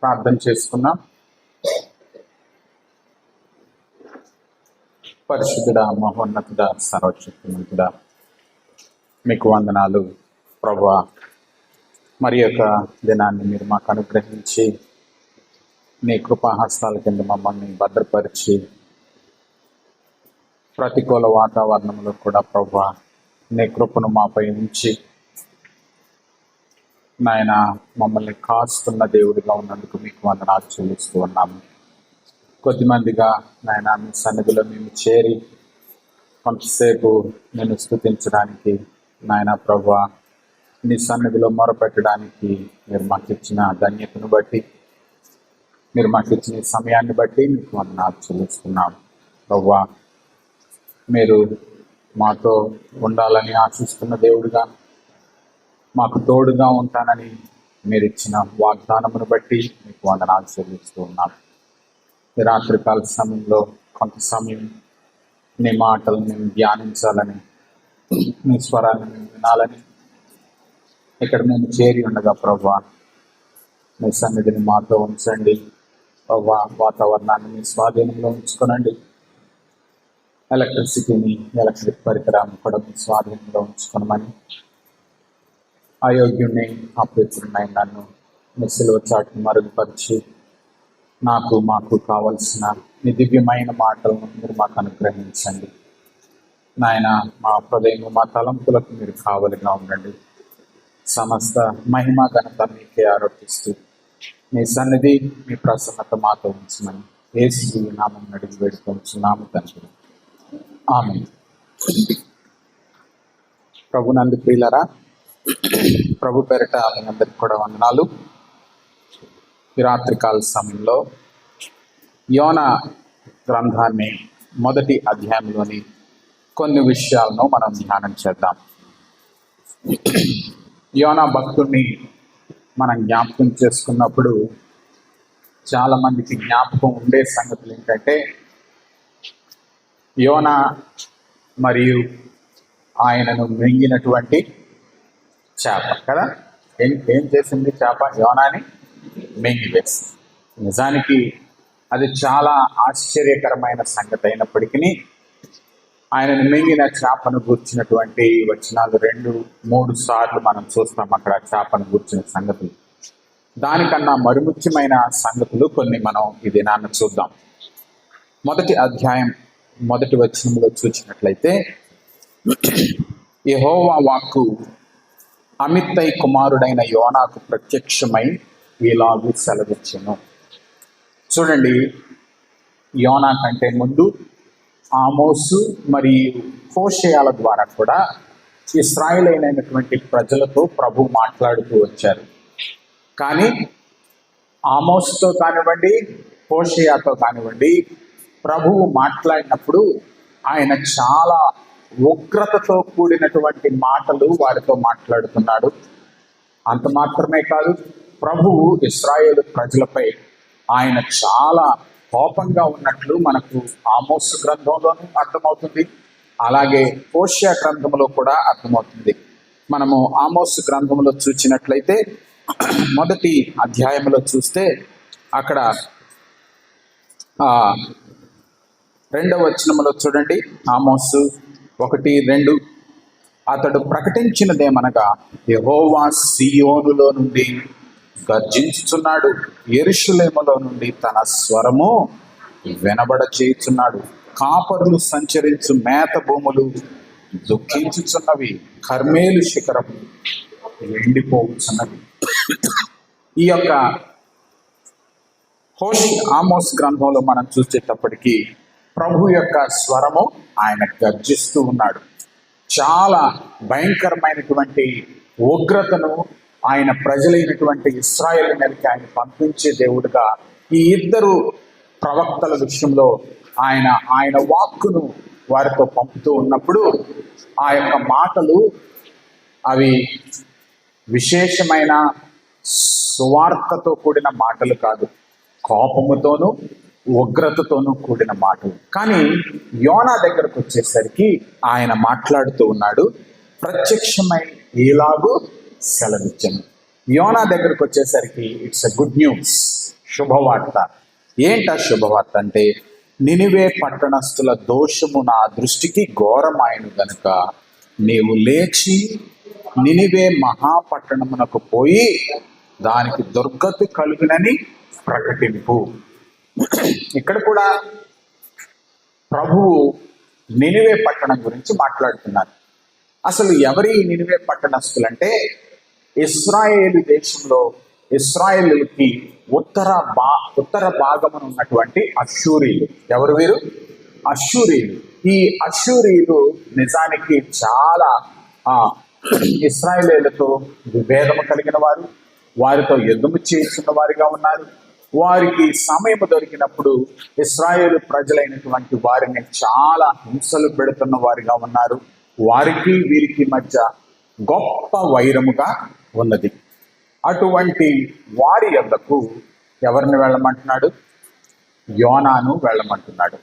ప్రార్థన చేసుకున్నాం. పరిశుద్ధుడా, మహోన్నతుడా, సర్వశక్తిమంతుడా, మీకు వందనాలు ప్రభువా. మరి యొక్క దినాన్ని మీరు మాకు అనుగ్రహించి నీ కృపాహస్తాల కింద మమ్మల్ని భద్రపరిచి ప్రతికూల వాతావరణంలో కూడా ప్రభువా నీ కృపను మాపై ఉంచి నాయన మమ్మల్ని కాస్తున్న దేవుడిగా ఉన్నందుకు మీకు వందనాలు చెల్లిస్తూ ఉన్నాము. కొద్దిమందిగా నాయన మీ సన్నిధిలో మేము చేరి కొంతసేపు నేను స్తుతించడానికి నాయన ప్రభువా నీ సన్నిధిలో మొరపెట్టడానికి మీరు మాకు ఇచ్చిన ధన్యతను బట్టి, మీరు మాకు ఇచ్చిన సమయాన్ని బట్టి మీకు వందనాలు చెల్లిస్తున్నాము. ప్రభువా మీరు మాతో ఉండాలని ఆశిస్తున్న దేవుడిగా, మాకు తోడుగా ఉంటానని మీరు ఇచ్చిన వాగ్దానమును బట్టి మీకు వందనాలు చెల్లిస్తూ ఉన్నాను. ఈ రాత్రికాల సమయంలో కొంత సమయం నీ మాటలు మేము ధ్యానించాలని, నీ స్వరాన్ని మేము వినాలని ఇక్కడ మేము చేరి ఉండగా ప్రభువా మీ సన్నిధిని మాతో ఉంచండి. ప్రభువా వాతావరణాన్ని మీ స్వాధీనంలో ఉంచుకోనండి. ఎలక్ట్రిక్ పరికరాన్ని కూడా మీ స్వాధీనంలో ఉంచుకోనమని, అయోగ్యుణ్ణి అపవిత్రుడినై నన్ను మీ సిలువ చాటును మరుగుపరిచి మాకు కావలసిన మీ దివ్యమైన మాటలను మీరు మాకు అనుగ్రహించండి. నాయన మా హృదయం, మా తలంపులకు మీరు కావలిగా ఉండండి. సమస్త మహిమ ఘనత మీకే ఆరోపిస్తూ మీ సన్నిధి, మీ ప్రసన్నత మాతో ఉంచమని యేసు నామం అడిగి వేడుకొంచున్నాము తండ్రి. ఆమేన్. ప్రభునందు ప్రియులారా, ప్రభు పేరిట మీ అందరికి కూడా వందనాలు. ఈ రాత్రికాల సమయంలో యోనా గ్రంథాన్ని మొదటి అధ్యాయంలోని కొన్ని విషయాలను మనం ధ్యానం చేద్దాం. యోనా భక్తుడిని మనం జ్ఞాపకం చేసుకున్నప్పుడు చాలామందికి జ్ఞాపకం ఉండే సంగతులు ఏంటంటే, యోనా మరియు ఆయనను మింగినటువంటి చేప కదా. ఏం చేసింది చేప? యోనాని మింగివేసింది. నిజానికి అది చాలా ఆశ్చర్యకరమైన సంగతి అయినప్పటికీ ఆయనను మింగిన చేపను గూర్చినటువంటి వచనాలు 2-3 సార్లు మనం చూస్తాం. అక్కడ చేపను గూర్చిన సంగతులు, దానికన్నా మరుముఖ్యమైన సంగతులు కొన్ని మనం ఈ దినాన్ని చూద్దాం. మొదటి అధ్యాయం మొదటి వచనంలో చూసినట్లయితే, యెహోవా వాక్కు అమిత్తై కుమారుడైన యోనాకు ప్రత్యక్షమై ఇలాగూ సెలవిచ్చెను. చూడండి, యోనా కంటే ముందు ఆమోసు మరియు హోషేయాల ద్వారా కూడా ఇశ్రాయేలైనటువంటి ప్రజలతో ప్రభు మాట్లాడుతూ వచ్చారు. కానీ ఆమోసుతో కానివ్వండి, హోషేయాతో కానివ్వండి, ప్రభువు మాట్లాడినప్పుడు ఆయన చాలా ఉగ్రతతో కూడినటువంటి మాటలు వారితో మాట్లాడుతున్నాడు. అంత మాత్రమే కాదు, ప్రభువు ఇశ్రాయేలు ప్రజలపై ఆయన చాలా కోపంగా ఉన్నట్లు మనకు ఆమోసు గ్రంథంలోనూ అర్థమవుతుంది, అలాగే హోషేయ గ్రంథంలో కూడా అర్థమవుతుంది. మనము ఆమోసు గ్రంథంలో చూసినట్లయితే మొదటి అధ్యాయంలో చూస్తే అక్కడ 2వ వచనంలో చూడండి, ఆమోసు 1:2, అతడు ప్రకటించినదేమనగా, యెహోవా సీయోనులో నుండి గర్జించుచున్నాడు, యెరూషలేములో నుండి తన స్వరము వినబడ చేయుచున్నాడు. కాపరులు సంచరించు మేత భూములు దుఃఖించుచున్నవి, కర్మేలు శిఖరం ఎండిపోవచ్చున్నవి. ఈ యొక్క ఆమోస్ గ్రంథంలో మనం చూసేటప్పటికీ ప్రభు యొక్క స్వరము ఆయన గర్జిస్తూ ఉన్నాడు. చాలా భయంకరమైనటువంటి ఉగ్రతను ఆయన ప్రజలైనటువంటి ఇశ్రాయేలు మీదకి ఆయన పంపించే దేవుడుగా ఈ ఇద్దరు ప్రవక్తల విషయంలో ఆయన వాక్కును వారితో పంపుతూ ఉన్నప్పుడు ఆ యొక్క మాటలు అవి విశేషమైన సువార్తతో కూడిన మాటలు కాదు, కోపముతోనూ ఉగ్రతతోనూ కూడిన మాటలు. కానీ యోనా దగ్గరకు వచ్చేసరికి ఆయన మాట్లాడుతూ ఉన్నాడు, ప్రత్యక్షమై ఇలాగూ సెలవిచ్చెను. యోనా దగ్గరకు వచ్చేసరికి ఇట్స్ ఎ గుడ్ న్యూస్, శుభవార్త. ఏంటా శుభవార్త అంటే, నినివే పట్టణస్థుల దోషము నా దృష్టికి ఘోరమాయను గనుక నీవు లేచి నినివే మహాపట్టణమునకు పోయి దానికి దుర్గతి కలుగునని ప్రకటింపు. ఇక్కడ కూడా ప్రభువు నినివే పట్టణం గురించి మాట్లాడుతున్నారు. అసలు ఎవరి నినివే పట్టణస్థులంటే, ఇశ్రాయేలు దేశంలో ఇశ్రాయేలుకి ఉత్తర భాగమున ఉన్నటువంటి అష్షూరీలు. ఎవరు వీరు? అష్షూరీలు. ఈ అష్షూరీలు నిజానికి చాలా ఇశ్రాయేలీలతో విభేదము కలిగిన వారు, వారితో యుద్ధము చేస్తున్న వారిగా ఉన్నారు. వారికి సమయం దొరికినప్పుడు ఇశ్రాయేలు ప్రజలైనటువంటి వారిని చాలా హింసలు పెడుతున్న వారిగా ఉన్నారు. వారికి వీరికి మధ్య గొప్ప వైరముగా ఉన్నది. అటువంటి వారి యొద్దకు ఎవరిని వెళ్ళమంటున్నాడు? యోనాను వెళ్ళమంటున్నాడు.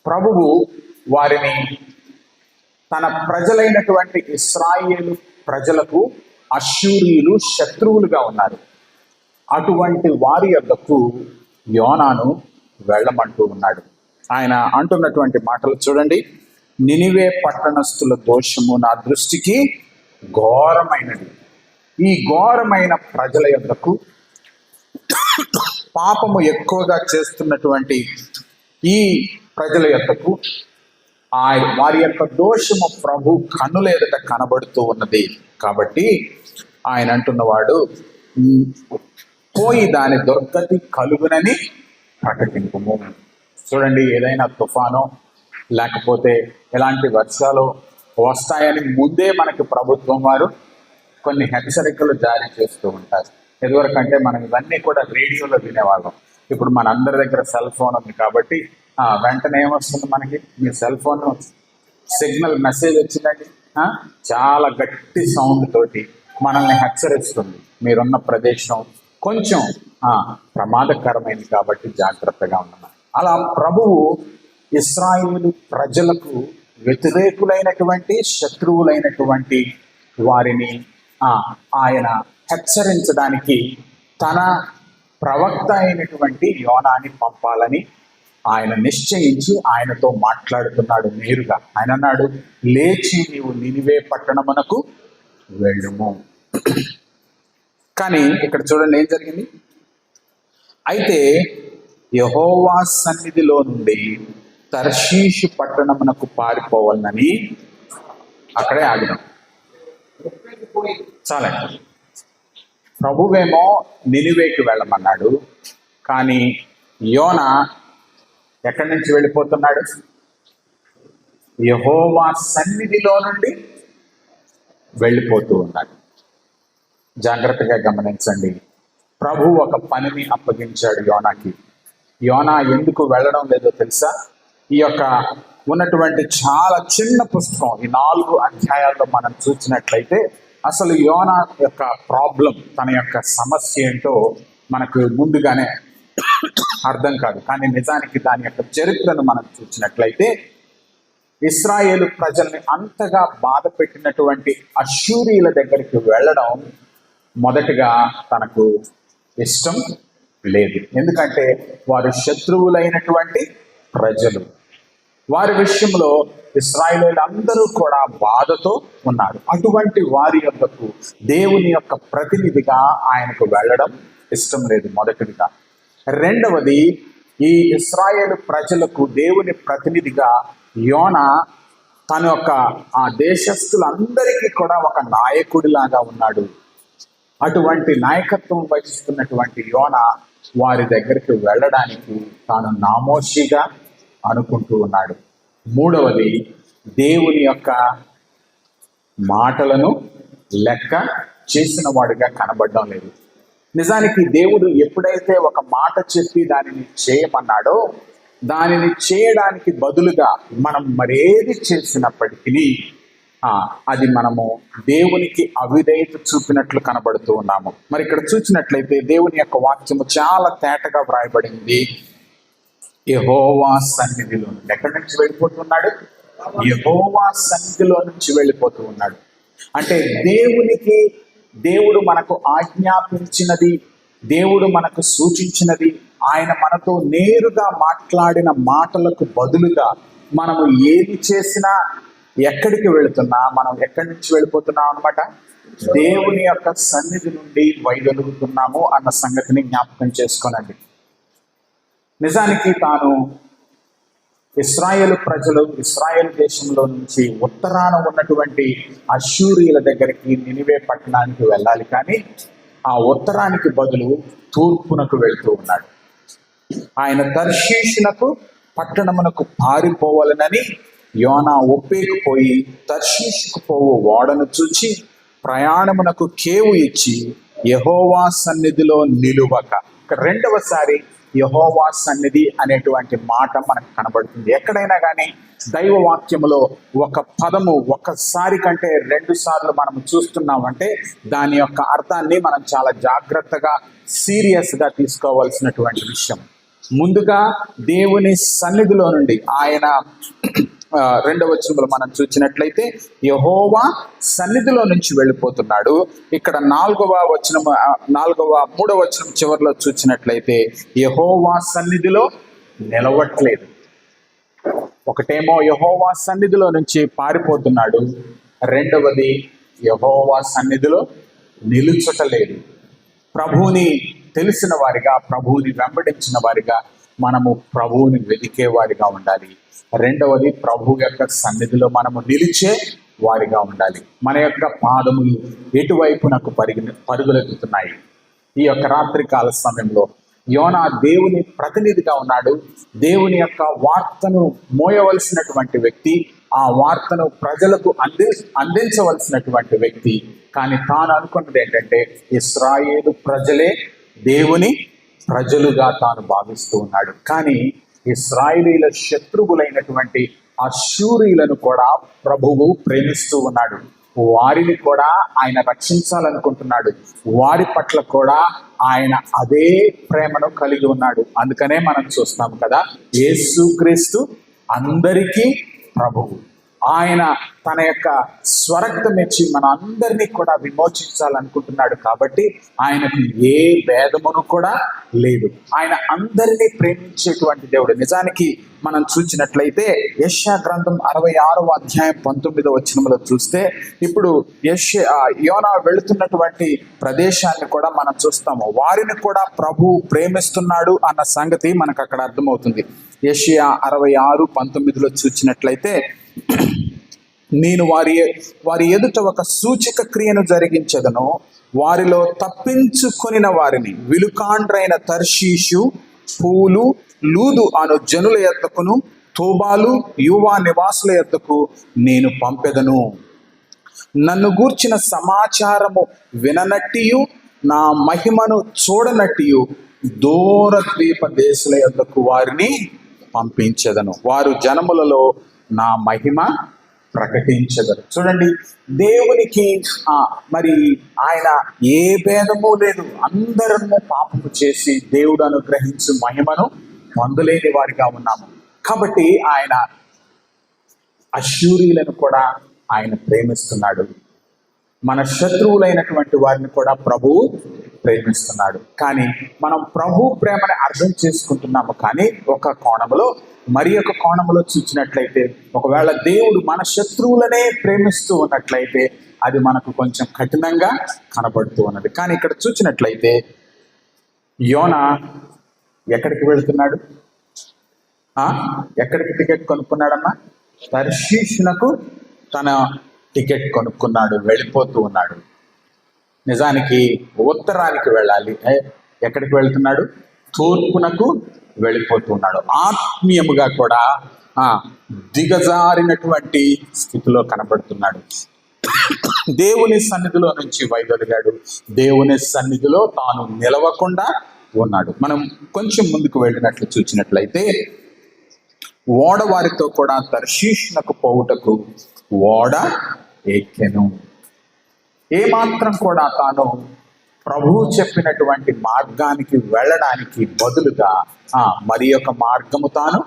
ప్రభువు వారిని తన ప్రజలైనటువంటి ఇశ్రాయేలు ప్రజలకు అష్షూరీయులు శత్రువులుగా ఉన్నారు. అటువంటి వారి యొద్దకు యోనాను వెళ్ళమంటూ ఉన్నాడు. ఆయన అంటున్నటువంటి మాటలు చూడండి. నినివే పట్టణస్థుల దోషము నా దృష్టికి ఘోరమైనది. ఈ ఘోరమైన ప్రజల యొద్దకు, పాపము ఎక్కువగా చేస్తున్నటువంటి ఈ ప్రజల యొద్దకు వారి యొక్క దోషము ప్రభు కన్నుల ఎదుట కనబడుతూ ఉన్నది. కాబట్టి ఆయన అంటున్నవాడు, పోయి దాని దుర్గతి కలుగునని ప్రకటింపుము. చూడండి, ఏదైనా తుఫానో లేకపోతే ఎలాంటి వర్షాలు వస్తాయని ముందే మనకి ప్రభుత్వం వారు కొన్ని హెచ్చరికలు జారీ చేస్తూ ఉంటారు. ఎదువరకంటే మనం ఇవన్నీ కూడా రేడియోలో వినేవాళ్ళం. ఇప్పుడు మన అందరి దగ్గర సెల్ ఫోన్ ఉంది కాబట్టి వెంటనే ఏమొస్తుంది మనకి? మీ సెల్ ఫోన్ సిగ్నల్ మెసేజ్ వచ్చిందండి, చాలా గట్టి సౌండ్ తోటి మనల్ని హెచ్చరిస్తుంది, మీరున్న ప్రదేశం కొంచెం ప్రమాదకరమైంది కాబట్టి జాగ్రత్తగా ఉన్నాం. అలా ప్రభువు ఇశ్రాయేలు ప్రజలకు వ్యతిరేకులైనటువంటి శత్రువులైనటువంటి వారిని ఆయన హెచ్చరించడానికి తన ప్రవక్త అయినటువంటి యోనాని పంపాలని ఆయన నిశ్చయించి ఆయనతో మాట్లాడుతున్నాడు నేరుగా. ఆయన అన్నాడు, లేచి నీవు నినివే పట్టణమునకు వెళ్ళుము. కానీ ఇక్కడ చూడండి ఏం జరిగింది. అయితే యెహోవా సన్నిధిలో నుండి తర్షీషు పట్టణమునకు పారిపోవాలని అక్కడే ఆగినాం. చాలా ప్రభువేమో నినివేకి వెళ్ళమన్నాడు, కానీ యోనా ఎక్కడి నుంచి వెళ్ళిపోతున్నాడు? యెహోవా సన్నిధిలో నుండి వెళ్ళిపోతూ ఉన్నాడు. జాగ్రత్తగా గమనించండి. ప్రభు ఒక పనిని అప్పగించాడు యోనాకి. యోనా ఎందుకు వెళ్ళడం లేదో తెలుసా? ఈ యొక్క ఉన్నటువంటి చాలా చిన్న పుస్తకం, ఈ 4 అధ్యాయాల్లో మనం చూసినట్లయితే అసలు యోనా యొక్క ప్రాబ్లం, తన యొక్క సమస్య ఏంటో మనకు ముందుగానే అర్థం కాదు. కానీ నిజానికి దాని యొక్క చరిత్రను మనం చూసినట్లయితే ఇశ్రాయేలు ప్రజల్ని అంతగా బాధ పెట్టినటువంటి అష్షూరీయుల దగ్గరికి వెళ్ళడం మొదటిగా తనకు ఇష్టం లేదు. ఎందుకంటే వారు శత్రువులైనటువంటి ప్రజలు. వారి విషయంలో ఇశ్రాయేలీయులు అందరూ కూడా బాధతో ఉన్నారు. అటువంటి వారి యొద్దకు దేవుని యొక్క ప్రతినిధిగా ఆయనకు వెళ్ళడం ఇష్టం లేదు మొదటిదిగా. రెండవది, ఈ ఇశ్రాయేలు ప్రజలకు దేవుని ప్రతినిధిగా యోనా తన యొక్క ఆ దేశస్థులందరికీ కూడా ఒక నాయకుడిలాగా ఉన్నాడు. అటువంటి నాయకత్వం వహిస్తున్నటువంటి యోనా వారి దగ్గరికి వెళ్ళడానికి తాను నామోషిగా అనుకుంటూ ఉన్నాడు. మూడవది, దేవుని యొక్క మాటలను లెక్క చేసిన వాడిగా కనబడడం లేదు. నిజానికి దేవుడు ఎప్పుడైతే ఒక మాట చెప్పి దానిని చేయమన్నాడో, దానిని చేయడానికి బదులుగా మనం మరేది చేసినప్పటికీ అది మనము దేవునికి అవిధేయత చూపినట్లు కనబడుతూ ఉన్నాము. మరి ఇక్కడ చూసినట్లయితే దేవుని యొక్క వాక్యము చాలా తేటగా వ్రాయబడింది. యెహోవా సన్నిధిలో నుండి ఎక్కడి నుంచి వెళ్ళిపోతున్నాడు? యెహోవా సన్నిధిలో నుంచి వెళ్ళిపోతూ ఉన్నాడు. అంటే దేవునికి దేవుడు మనకు ఆజ్ఞాపించినది, దేవుడు మనకు సూచించినది, ఆయన మనతో నేరుగా మాట్లాడిన మాటలకు బదులుగా మనము ఏది చేసినా, ఎక్కడికి వెళుతున్నా, మనం ఎక్కడి నుంచి వెళ్ళిపోతున్నాం అన్నమాట, దేవుని యొక్క సన్నిధి నుండి వైదొలుగుతున్నాము అన్న సంగతిని జ్ఞాపకం చేసుకోనండి. నిజానికి తాను ఇశ్రాయేలు ప్రజలు ఇశ్రాయేల్ దేశంలో నుంచి ఉత్తరాన ఉన్నటువంటి అష్షూరీయుల దగ్గరికి, నినివే పట్టణానికి వెళ్ళాలి, కానీ ఆ ఉత్తరానికి బదులు తూర్పునకు వెళ్తూ ఉన్నాడు. ఆయన తర్షీషునకు పట్టణమునకు పారిపోవాలనని యోనా ఒప్పేకపోయి తర్షీషుకు పోవు ఓడను చూచి ప్రయాణమునకు కేవు ఇచ్చి యెహోవా సన్నిధిలో నిలువక. రెండవసారి యెహోవా సన్నిధి అనేటువంటి మాట మనకు కనబడుతుంది. ఎక్కడైనా కానీ దైవ వాక్యములో ఒక పదము ఒక్కసారి కంటే 2 సార్లు మనం చూస్తున్నామంటే దాని యొక్క అర్థాన్ని మనం చాలా జాగ్రత్తగా, సీరియస్గా తీసుకోవాల్సినటువంటి విషయం. ముందుగా దేవుని సన్నిధిలో నుండి ఆయన 2వ వచనంలో మనం చూసినట్లయితే యెహోవా సన్నిధిలో నుంచి వెళ్ళిపోతున్నాడు. ఇక్కడ 3వ వచనం చివరిలో చూసినట్లయితే యెహోవా సన్నిధిలో నిలవట్లేదు. ఒకటేమో యెహోవా సన్నిధిలో నుంచి పారిపోతున్నాడు, రెండవది యెహోవా సన్నిధిలో నిలుచుటలేదు. ప్రభువుని తెలిసిన వారిగా, ప్రభువుని వెంబడించిన వారిగా మనము ప్రభువుని వెతికే వారిగా ఉండాలి. రెండవది ప్రభు యొక్క సన్నిధిలో మనము నిలిచే వారిగా ఉండాలి. మన యొక్క పాదములు ఎటువైపునకు పరుగులెత్తుతున్నాయి. ఈ యొక్క రాత్రికాల సమయంలో యోనా దేవుని ప్రతినిధిగా ఉన్నాడు. దేవుని యొక్క వార్తను మోయవలసినటువంటి వ్యక్తి, ఆ వార్తను ప్రజలకు అందించవలసినటువంటి వ్యక్తి. కానీ తాను అనుకున్నది ఏంటంటే ఇశ్రాయేలు ప్రజలే దేవుని ప్రజలుగా తాను భావిస్తూ ఉన్నాడు. కానీ ఇశ్రాయేలీల శత్రువులైనటువంటి అష్షూరీయులను కూడా ప్రభువు ప్రేమిస్తూ ఉన్నాడు. వారిని కూడా ఆయన రక్షించాలనుకుంటున్నాడు. వారి పట్ల కూడా ఆయన అదే ప్రేమను కలిగి ఉన్నాడు. అందుకనే మనం చూస్తాం కదా, యేసుక్రీస్తు అందరికీ ప్రభువు. ఆయన తన యొక్క స్వరక్తం ఇచ్చి మన అందరినీ కూడా విమోచించాలనుకుంటున్నాడు. కాబట్టి ఆయనకు ఏ భేదమును కూడా లేదు. ఆయన అందరినీ ప్రేమించేటువంటి దేవుడు. నిజానికి మనం చూసినట్లయితే యెషయా గ్రంథం 66వ అధ్యాయం 19వ వచనంలో చూస్తే ఇప్పుడు యోనా వెళుతున్నటువంటి ప్రదేశాన్ని కూడా మనం చూస్తాము. వారిని కూడా ప్రభు ప్రేమిస్తున్నాడు అన్న సంగతి మనకు అక్కడ అర్థమవుతుంది. యెషయా 66:19లో చూసినట్లయితే నేను వారి ఎదుట ఒక సూచక క్రియను జరిగించదను, వారిలో తప్పించుకొనిన వారిని విలుకాండ్రైన తర్షీషు, పూలు, లూదు అను జనుల యొద్దకును, తోబాలు, యువా నివాసుల యొద్దకు నేను పంపెదను. నన్ను గూర్చిన సమాచారము విననట్టియు నా మహిమను చూడనట్టియు దూర ద్వీప దేశుల యొద్దకు వారిని పంపించెదను. వారు జనములలో నా మహిమ ప్రకటించగలరు. చూడండి, దేవునికి మరి ఆయన ఏ భేదము లేదు. అందరము పాపము చేసి దేవుడు అనుగ్రహించు మహిమను పొందలేని వారిగా ఉన్నాము. కాబట్టి ఆయన అష్షూరీయులను కూడా ఆయన ప్రేమిస్తున్నాడు. మన శత్రువులైనటువంటి వారిని కూడా ప్రభువు ప్రేమిస్తున్నాడు. కానీ మనం ప్రభు ప్రేమని అర్థం చేసుకుంటున్నాము. కానీ ఒక కోణంలో, మరి ఒక కోణంలో చూసినట్లయితే, ఒకవేళ దేవుడు మన శత్రువులనే ప్రేమిస్తూ ఉన్నట్లయితే అది మనకు కొంచెం కఠినంగా కనబడుతూ ఉన్నది. కానీ ఇక్కడ చూసినట్లయితే యోనా ఎక్కడికి వెళుతున్నాడు? ఎక్కడికి టికెట్ కొనుక్కున్నాడమ్మా? తర్షీషునకు తన టికెట్ కొనుక్కున్నాడు, వెళ్ళిపోతూ ఉన్నాడు. నిజానికి ఉత్తరానికి వెళ్ళాలి. ఎక్కడికి వెళ్తున్నాడు? తూర్పునకు వెళ్ళిపోతున్నాడు. ఆత్మీయముగా కూడా దిగజారినటువంటి స్థితిలో కనబడుతున్నాడు. దేవుని సన్నిధిలో నుంచి వైదొలిగాడు. దేవుని సన్నిధిలో తాను నిలవకుండా ఉన్నాడు. మనం కొంచెం ముందుకు వెళ్ళినట్లు చూసినట్లయితే ఓడ వారితో కూడా తర్షీషునకు పోవుటకు ఓడ ఎక్కెను. ఏమాత్రం కూడా తాను ప్రభువు చెప్పినటువంటి మార్గానికి వెళ్ళడానికి బదులుగా మరి ఒక మార్గము తాను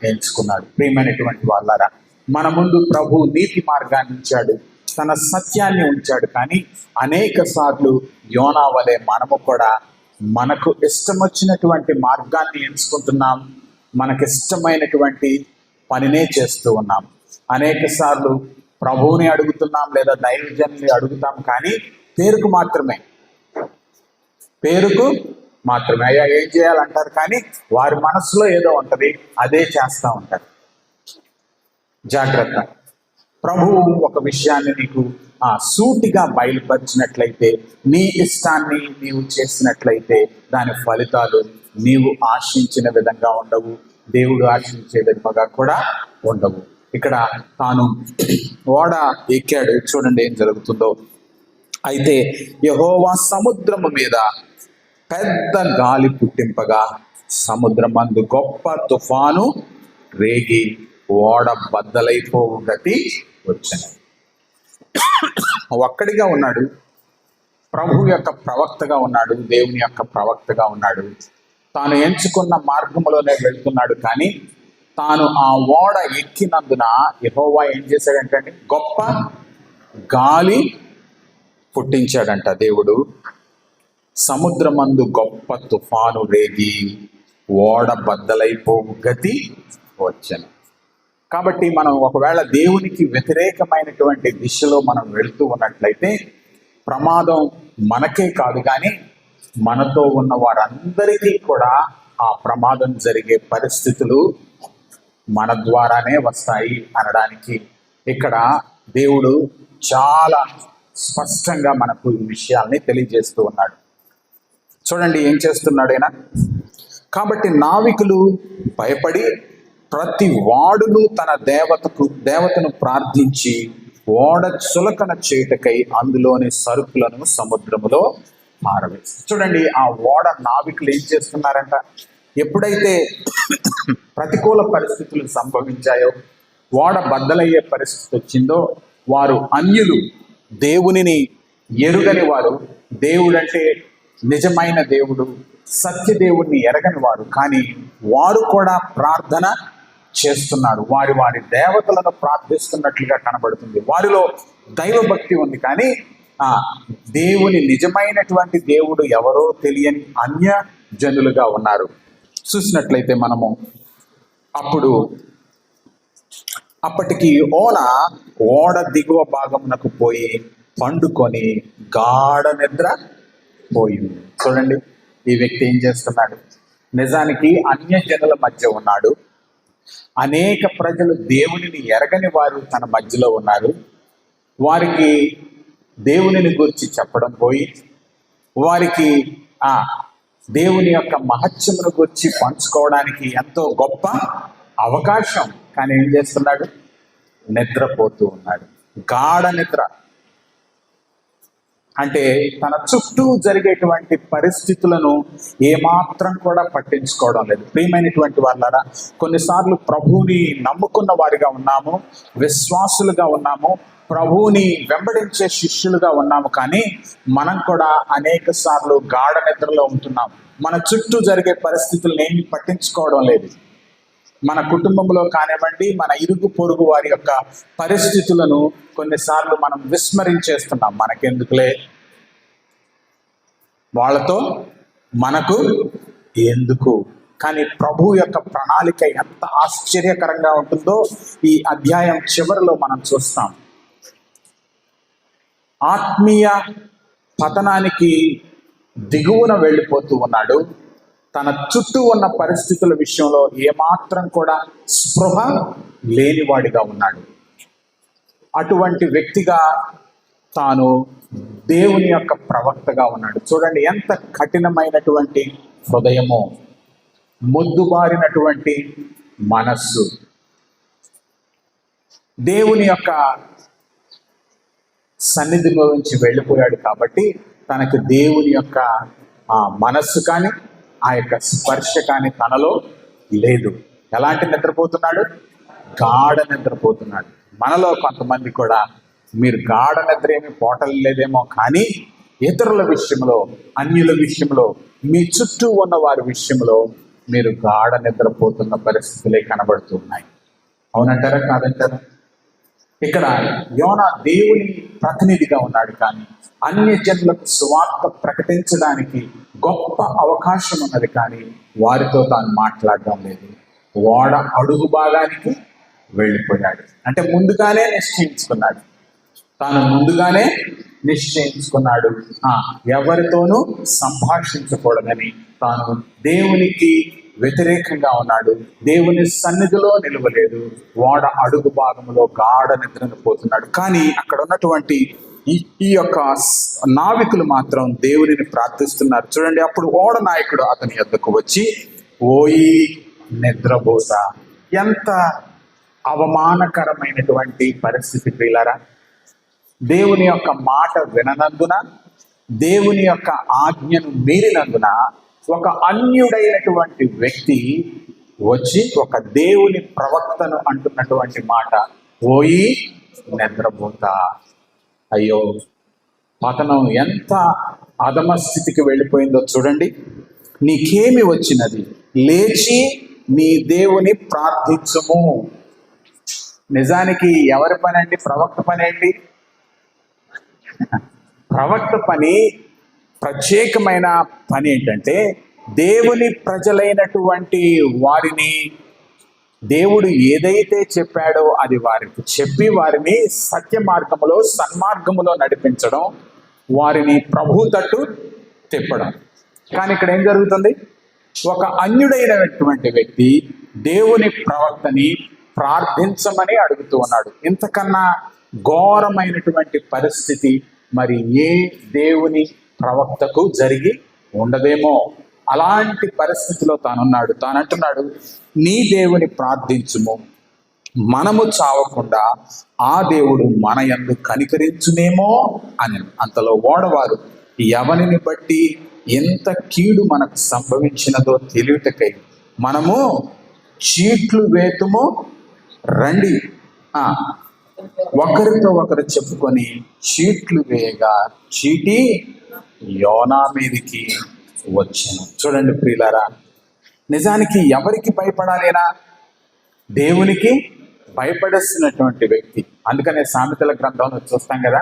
ఎంచుకున్నాడు. ప్రియమైనటువంటి వాళ్ళారా, మన ముందు ప్రభు నీతి మార్గాన్ని ఇచ్చాడు. తన సత్యాన్ని ఉంచాడు. కానీ అనేక సార్లు యోనా వలె మనము కూడా మనకు ఇష్టం వచ్చినటువంటి మార్గాన్ని ఎంచుకుంటున్నాం, మనకి ఇష్టమైనటువంటి పనినే చేస్తూ ఉన్నాం. అనేక సార్లు ప్రభువుని అడుగుతున్నాం లేదా దైవజనుని అడుగుతాం, కానీ పేరుకు మాత్రమే అయ్యా ఏం చేయాలంటారు, కానీ వారి మనసులో ఏదో ఉంటుంది, అదే చేస్తూ ఉంటారు. జాగ్రత్త. ప్రభువు ఒక విషయాన్ని నీకు సూటిగా బయలుపరిచినట్లయితే, నీ ఇష్టాన్ని నీవు చేసినట్లయితే దాని ఫలితాలు నీవు ఆశించిన విధంగా ఉండవు, దేవుడు ఆశించే విధంగా కూడా ఉండవు. ఇక్కడ తాను ఓడ ఎక్కాడు. చూడండి ఏం జరుగుతుందో. అయితే యెహోవా సముద్రము మీద పెద్ద గాలి పుట్టింపగా సముద్రమందు గొప్ప తుఫాను రేగి ఓడ బద్దలైపోవు గతి వచ్చింది. ఒక్కడిగా ఉన్నాడు, ప్రభు యొక్క ప్రవక్తగా ఉన్నాడు, దేవుని యొక్క ప్రవక్తగా ఉన్నాడు. తాను ఎంచుకున్న మార్గంలోనే వెళ్తున్నాడు. కానీ తాను ఆ ఓడ ఎక్కినందున యెహోవా ఏం చేశాడంటే గొప్ప గాలి పుట్టించాడంట దేవుడు. సముద్రమందు గొప్ప తుఫాను రేగి ఓడ బద్దలైపోవు గతి వచ్చెను. కాబట్టి మనం ఒకవేళ దేవునికి వ్యతిరేకమైనటువంటి దిశలో మనం వెళుతూ ఉన్నట్లయితే ప్రమాదం మనకే కాదు, కానీ మనతో ఉన్న వారందరికీ కూడా ఆ ప్రమాదం జరిగే పరిస్థితులు మన ద్వారానే వస్తాయి అనడానికి ఇక్కడ దేవుడు చాలా స్పష్టంగా మనకు ఈ విషయాల్ని తెలియజేస్తూ ఉన్నాడు. చూడండి ఏం చేస్తున్నాడు ఆయన. కాబట్టి నావికులు భయపడి ప్రతి వాడును తన దేవతను ప్రార్థించి ఓడ చులకన చేయుటకై అందులోని సరుకులను సముద్రములో పారవేస్తారు. చూడండి ఆ ఓడ నావికులు ఏం చేస్తున్నారంట, ఎప్పుడైతే ప్రతికూల పరిస్థితులు సంభవించాయో, ఓడ బద్దలయ్యే పరిస్థితి వచ్చిందో, వారు అన్యులు, దేవునిని ఎరుగని వారు, దేవుడంటే నిజమైన దేవుడు సత్యదేవుడిని ఎరగని వారు, కానీ వారు కూడా ప్రార్థన చేస్తున్నారు. వారి దేవతలను ప్రార్థిస్తున్నట్లుగా కనబడుతుంది. వారిలో దైవభక్తి ఉంది, కానీ దేవుని నిజమైనటువంటి దేవుడు ఎవరో తెలియని అన్య జనులుగా ఉన్నారు. చూసినట్లయితే మనము అప్పటికి ఓడ దిగువ భాగమునకు పోయి పండుకొని గాఢ నిద్ర పోయింది. చూడండి ఈ వ్యక్తి ఏం చేస్తున్నాడు. నిజానికి అన్య జనుల మధ్య ఉన్నాడు. అనేక ప్రజలు దేవునిని ఎరగని వారు తన మధ్యలో ఉన్నారు. వారికి దేవునిని గురించి చెప్పడం పోయి, వారికి దేవుని యొక్క మహత్యమును గురించి పంచుకోవడానికి ఎంతో గొప్ప అవకాశం, కానీ ఏం చేస్తున్నాడు, నిద్రపోతూ ఉన్నాడు. గాఢ నిద్ర అంటే తన చుట్టూ జరిగేటువంటి పరిస్థితులను ఏమాత్రం కూడా పట్టించుకోవడం లేదు. ప్రియమైనటువంటి వాళ్ళారా, కొన్నిసార్లు ప్రభువుని నమ్ముకున్న వారిగా ఉన్నాము, విశ్వాసులుగా ఉన్నాము, ప్రభువుని వెంబడించే శిష్యులుగా ఉన్నాము, కానీ మనం కూడా అనేక సార్లు గాఢ నిద్రలో ఉంటున్నాం. మన చుట్టూ జరిగే పరిస్థితులను ఏమి పట్టించుకోవడం లేదు. మన కుటుంబంలో కానివ్వండి, మన ఇరుగు పొరుగు వారి యొక్క పరిస్థితులను కొన్నిసార్లు మనం విస్మరించేస్తున్నాం. మనకెందుకులే, వాళ్ళతో మనకు ఎందుకు. కానీ ప్రభు యొక్క ప్రణాళిక ఎంత ఆశ్చర్యకరంగా ఉంటుందో ఈ అధ్యాయం చివరిలో మనం చూస్తాం. ఆత్మీయ పతనానికి దిగువన వెళ్ళిపోతూ ఉన్నాడు. తన చుట్టూ ఉన్న పరిస్థితుల విషయంలో ఏమాత్రం కూడా స్పృహ లేనివాడిగా ఉన్నాడు. అటువంటి వ్యక్తిగా తాను దేవుని యొక్క ప్రవక్తగా ఉన్నాడు. చూడండి ఎంత కఠినమైనటువంటి హృదయమో, మొద్దుబారినటువంటి మనస్సు. దేవుని యొక్క సన్నిధిలో నుంచి వెళ్ళిపోయాడు కాబట్టి తనకు దేవుని యొక్క మనస్సు కానీ ఆ యొక్క స్పర్శ కానీ తనలో లేదు. ఎలాంటి నిద్రపోతున్నాడు, గాఢ నిద్రపోతున్నాడు. మనలో కొంతమంది కూడా మీరు గాఢ నిద్ర ఏమి పోటలు లేదేమో, కానీ ఇతరుల విషయంలో, అన్యుల విషయంలో, మీ చుట్టూ ఉన్న వారి విషయంలో మీరు గాఢ నిద్రపోతున్న పరిస్థితులే కనబడుతున్నాయి. అవునంటారా కాదంటారా? ఇక్కడ యోనా దేవుని ప్రతినిధిగా ఉన్నాడు, కానీ అన్య జనులకు సువార్త ప్రకటించడానికి గొప్ప అవకాశం ఉన్నది, కానీ వారితో తాను మాట్లాడడం లేదు. ఓడ అడుగు భాగానికి వెళ్ళిపోయాడు. అంటే ముందుగానే నిశ్చయించుకున్నాడు, తాను ముందుగానే నిశ్చయించుకున్నాడు ఎవరితోనూ సంభాషించకూడదని. తాను దేవునికి వ్యతిరేకంగా ఉన్నాడు, దేవుని సన్నిధిలో నిలవలేదు, ఓడ అడుగు భాగంలో గాఢ నిద్రను పోతున్నాడు. కానీ అక్కడ ఉన్నటువంటి ఈ యొక్క నావికులు మాత్రం దేవునిని ప్రార్థిస్తున్నారు. చూడండి, అప్పుడు ఓడ నాయకుడు అతని యొద్దకు వచ్చి, ఓయి నిద్రపోతా. ఎంత అవమానకరమైనటువంటి పరిస్థితి ప్రియులారా! దేవుని యొక్క మాట విననందున, దేవుని యొక్క ఆజ్ఞను మీరినందున ఒక అన్యుడైనటువంటి వ్యక్తి వచ్చి ఒక దేవుని ప్రవక్తను అంటున్నటువంటి మాట, ఓయి నిద్రపోతా. అయ్యో, పతనం ఎంత అధమ స్థితికి వెళ్ళిపోయిందో చూడండి. నీకేమి వచ్చినది? లేచి నీ దేవుని ప్రార్థించుము. నిజానికి ఎవరి పని అండి? ప్రవక్త పని ఏంటి? ప్రవక్త పని ప్రత్యేకమైన పని ఏంటంటే, దేవుని ప్రజలైనటువంటి వారిని దేవుడు ఏదైతే చెప్పాడో అది వారికి చెప్పి వారిని సత్య మార్గములో, సన్మార్గములో నడిపించడం, వారిని ప్రభు తట్టు తిప్పడం. కానీ ఇక్కడ ఏం జరుగుతుంది? ఒక అన్యుడైనటువంటి వ్యక్తి దేవుని ప్రవక్తని ప్రార్థించమని అడుగుతూ ఉన్నాడు. ఇంతకన్నా ఘోరమైనటువంటి పరిస్థితి మరి ఏ దేవుని ప్రవక్తకు జరిగి ఉండదేమో. అలాంటి పరిస్థితిలో తానున్నాడు. తానంటున్నాడు, నీ దేవుని ప్రార్థించుము, మనము చావకుండా ఆ దేవుడు మన యందు కనికరించునేమో అని. అంతలో ఓడవారు ఎవరిని బట్టి ఎంత కీడు మనకు సంభవించినదో తెలియటకై మనము చీట్లు వేతుము రండి. ఒకరితో ఒకరు చెప్పుకొని చీట్లు వేయగా చీటి యోనా మీదికి వచ్చాను. చూడండి ప్రియులారా, నిజానికి ఎవరికి భయపడాలేనా? దేవునికి భయపడేస్తున్నటువంటి వ్యక్తి. అందుకనే సామెతల గ్రంథంలో చూస్తాం కదా,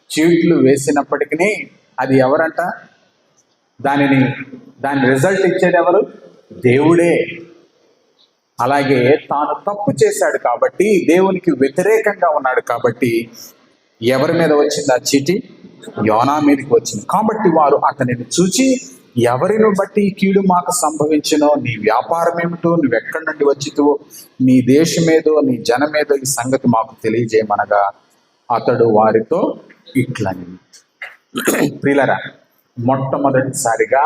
చీట్లు వేసినప్పటికీ అది ఎవరంట? దాని రిజల్ట్ ఇచ్చేది ఎవరు? దేవుడే. అలాగే తాను తప్పు చేశాడు కాబట్టి, దేవునికి వ్యతిరేకంగా ఉన్నాడు కాబట్టి ఎవరి మీద వచ్చింది ఆ చీటి? యోనా మీదకి వచ్చింది. కాబట్టి వారు అతనిని చూచి, ఎవరిని బట్టి ఈ కీడు మాకు సంభవించినో, నీ వ్యాపారం ఏమిటో, నువ్వు ఎక్కడి నుండి వచ్చితువో, నీ దేశమేదో, నీ జనమేదో ఈ సంగతి మాకు తెలియజేయమనగా అతడు వారితో ఇట్లని. ప్రియులరా, మొట్టమొదటిసారిగా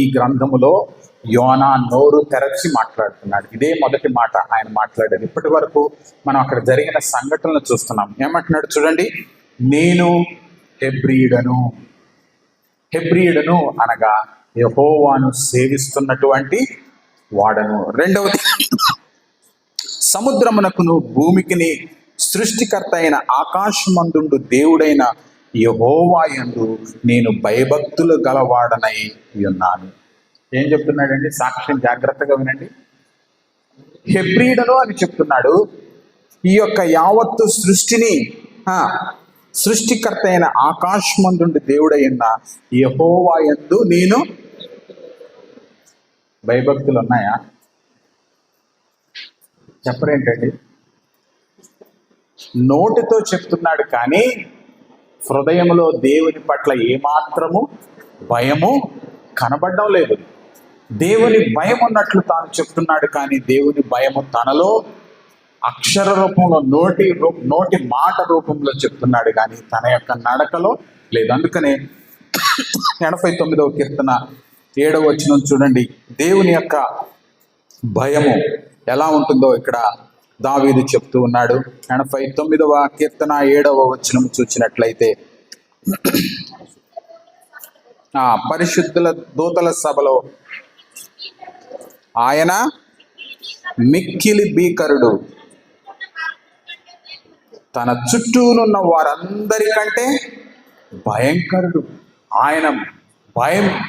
ఈ గ్రంథములో యోనా నోరు తెరచి మాట్లాడుతున్నాడు. ఇదే మొదటి మాట ఆయన మాట్లాడాడు. ఇప్పటి వరకు మనం అక్కడ జరిగిన సంఘటనలు చూస్తున్నాం. ఏమంటున్నాడు చూడండి, నేను హెబ్రీయుడను. హెబ్రీయుడను అనగా యెహోవాను సేవిస్తున్నటువంటి వాడను. రెండవది, సముద్రమునకును భూమికిని సృష్టికర్త అయిన ఆకాశమందుండు దేవుడైన యెహోవా యందు నేను భయభక్తులు గలవాడనై ఉన్నాను. ఏం చెప్తున్నాడండి? సాక్ష్యం జాగ్రత్తగా వినండి. హెబ్రీయుడను అని చెప్తున్నాడు. ఈ యొక్క యావత్తు సృష్టిని సృష్టికర్త అయిన ఆకాశమందుండి దేవుడైన యెహోవా యందు నేను భయభక్తులు ఉన్నాయా? చెప్పరేంటండి? నోటితో చెప్తున్నాడు కానీ హృదయంలో దేవుని పట్ల ఏమాత్రము భయము కనబడడం లేదు. దేవుని భయం ఉన్నట్లు తాను చెప్తున్నాడు కానీ దేవుని భయము తనలో అక్షర రూపంలో, నోటి మాట రూపంలో చెప్తున్నాడు కానీ తన యొక్క నడకలో లేదు. అందుకనే 89వ కీర్తన 7వ వచనం చూడండి, దేవుని యొక్క భయము ఎలా ఉంటుందో ఇక్కడ దావీదు చెప్తూ ఉన్నాడు. 89వ కీర్తన 7వ వచనం చూసినట్లయితే, పరిశుద్ధుల దూతల సభలో ఆయన మిక్కిలి భీకరుడు, తన చుట్టూనున్న వారందరికంటే భయంకరుడు. ఆయన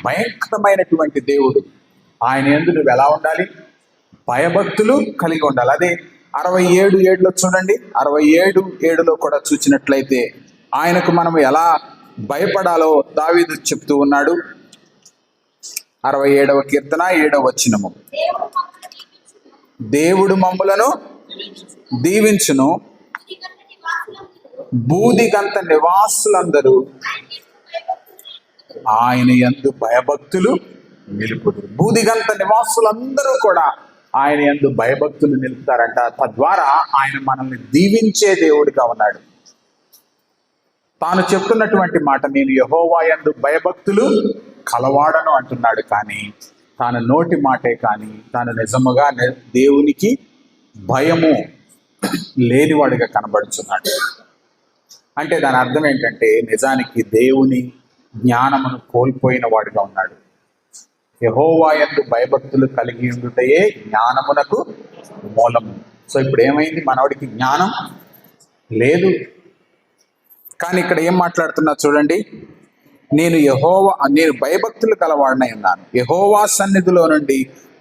భయంకరమైనటువంటి దేవుడు. ఆయన యందు నువ్వు ఎలా ఉండాలి? భయభక్తులు కలిగి ఉండాలి. అదే 67:7 చూడండి. 67:7 కూడా చూసినట్లయితే ఆయనకు మనం ఎలా భయపడాలో దావీదు చెప్తూ ఉన్నాడు. 67వ కీర్తన 7వ వచనము. దేవుడు మమ్ములను దీవించును, బూదిగంత నివాసులందరూ ఆయన యందు భయభక్తులు నిలుపుదురు. బూదిగంత నివాసులందరూ కూడా ఆయన యందు భయభక్తులు నిలుపుతారంట. తద్వారా ఆయన మనల్ని దీవించే దేవుడిగా ఉన్నాడు. తాను చెప్తున్నటువంటి మాట, నేను యెహోవా యందు భయభక్తులు కలవాడను అంటున్నాడు. కానీ తాను నోటి మాటే కానీ తాను నిజముగా దేవునికి భయము లేనివాడిగా కనబడుతున్నాడు. అంటే దాని అర్థం ఏంటంటే నిజానికి దేవుని జ్ఞానమును కోల్పోయిన వాడిగా ఉన్నాడు. యెహోవా యందు భయభక్తులు కలిగి ఉండుటయే జ్ఞానమునకు మూలము. సో ఇప్పుడు ఏమైంది? మనవాడికి జ్ఞానం లేదు. కానీ ఇక్కడ ఏం మాట్లాడుతున్నా చూడండి. నేను భయభక్తులు కలవాడినై ఉన్నాను, యెహోవా సన్నిధిలో నుండి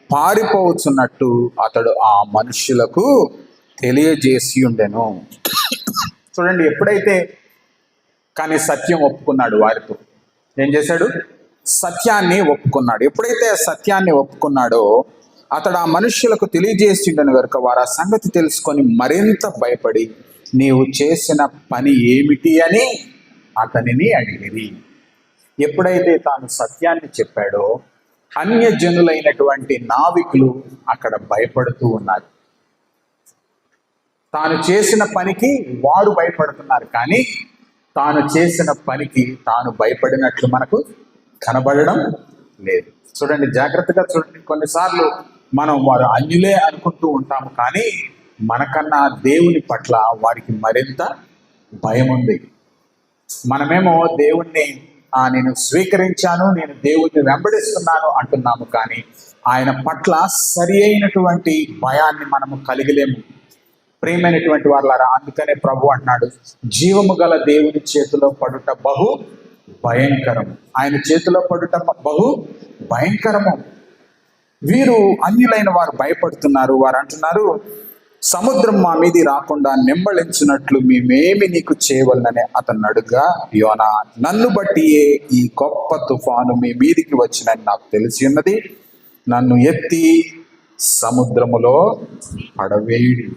పారిపోవచ్చున్నట్టు అతడు ఆ మనుష్యులకు తెలియజేసి ఉండెను. చూడండి, ఎప్పుడైతే కానీ సత్యం ఒప్పుకున్నాడు, వారితో ఏం చేశాడు? సత్యాన్ని ఒప్పుకున్నాడు. ఎప్పుడైతే సత్యాన్ని ఒప్పుకున్నాడో అతడు ఆ మనుష్యులకు తెలియజేసిండను కనుక వారు ఆ సంగతి తెలుసుకొని మరింత భయపడి నీవు చేసిన పని ఏమిటి అని అతనిని అడిగిరి. ఎప్పుడైతే తాను సత్యాన్ని చెప్పాడో అన్యజనులైనటువంటి నావికులు అక్కడ భయపడుతూ ఉన్నారు. తాను చేసిన పనికి వారు భయపడుతున్నారు, కానీ తాను చేసిన పనికి తాను భయపడినట్లు మనకు కనబడడం లేదు. చూడండి, జాగ్రత్తగా చూడండి. కొన్నిసార్లు మనం వారు అన్యులే అనుకుంటూ ఉంటాము, కానీ మనకన్నా దేవుని పట్ల వారికి మరింత భయం ఉంది. మనమేమో దేవుణ్ణి నేను స్వీకరించాను, నేను దేవుణ్ణి వెంబడిస్తున్నాను అంటున్నాము, కానీ ఆయన పట్ల సరి అయినటువంటి భయాన్ని మనము కలిగలేము. ప్రియమైనటువంటి వాళ్ళారా, అందుకనే ప్రభు అన్నాడు, జీవము గల దేవుని చేతిలో పడుట బహు భయంకరము. ఆయన చేతిలో పడుట బహు భయంకరము. వీరు అన్యులైన వారు భయపడుతున్నారు. వారు అంటున్నారు, సముద్రం మా మీది రాకుండా నిమ్మళించినట్లు మేమేమి నీకు చేయవలనని అతను అడుగా, యోనా నన్ను బట్టియే ఈ గొప్ప తుఫాను మీ మీదికి వచ్చినని నాకు తెలిసి ఉన్నది. నన్ను ఎత్తి సముద్రములో పడవేయుడి,